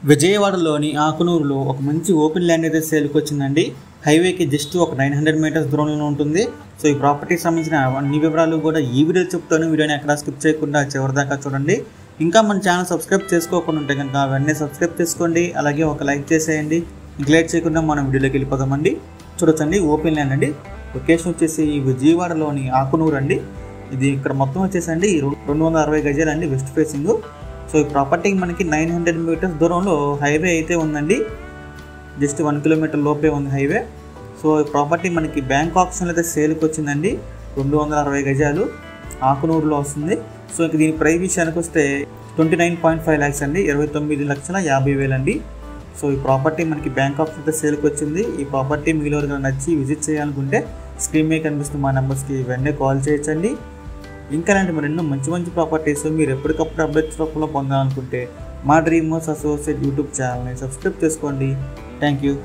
విజయవాడలోని ఆకునూరులో ఒక మంచి ఓపెన్ ల్యాండ్ అయితే సేల్కి వచ్చిందండి. హైవేకి జస్ట్ ఒక 900 మీటర్స్ దూరంలో ఉంటుంది. సో ఈ ప్రాపర్టీకి సంబంధించిన అన్ని వివరాలు కూడా ఈ వీడియో చెప్తాను. వీడియోని ఎక్కడ స్కిప్ చేయకుండా చివరి దాకా చూడండి. ఇంకా మన ఛానల్ సబ్స్క్రైబ్ చేసుకోకుండా ఉంటే కనుక అవన్నీ సబ్స్క్రైబ్ చేసుకోండి. అలాగే ఒక లైక్ చేసేయండి. ఇంక లేట్ చేయకుండా మనం వీడియోలోకి వెళ్ళిపోదామండి. చూడొచ్చండి ఓపెన్ ల్యాండ్ అండి. లొకేషన్ వచ్చేసి విజయవాడలోని ఆకునూరు అండి. ఇది ఇక్కడ మొత్తం వచ్చేసండి 260 గజాలు అండి, వెస్ట్ ఫేసింగ్. సో ఈ ప్రాపర్టీకి మనకి 900 మీటర్స్ దూరంలో హైవే అయితే ఉందండి. జస్ట్ 1 కిలోమీటర్ లోపే ఉంది హైవే. సో ఈ ప్రాపర్టీ మనకి బ్యాంక్ ఆప్షన్లో అయితే సేల్కి వచ్చిందండి. 260 గజాలు ఆకునూరులో వస్తుంది. సో ఇంక దీని ప్రైస్ విషయానికి వస్తే 29.5 lakhs అండి, 29,50,000 అండి. సో ఈ ప్రాపర్టీ మనకి బ్యాంక్ ఆప్షన్ అయితే సేల్కి వచ్చింది. ఈ ప్రాపర్టీ మీలో ఎవరికైనా నచ్చి విజిట్ చేయాలనుకుంటే స్క్రీన్ మీద కనిపిస్తున్న మా నెంబర్స్కి వెంటనే కాల్ చేయొచ్చండి. ఇంకా అలాంటి మరెన్నో మంచి మంచి ప్రాపర్టీస్ మీరు ఎప్పటికప్పుడు అప్డేట్స్ రూపంలో పొందాలనుకుంటే మా డ్రీమర్స్ అసోసియేట్ యూట్యూబ్ ఛానల్ని సబ్స్క్రైబ్ చేసుకోండి. Thank you.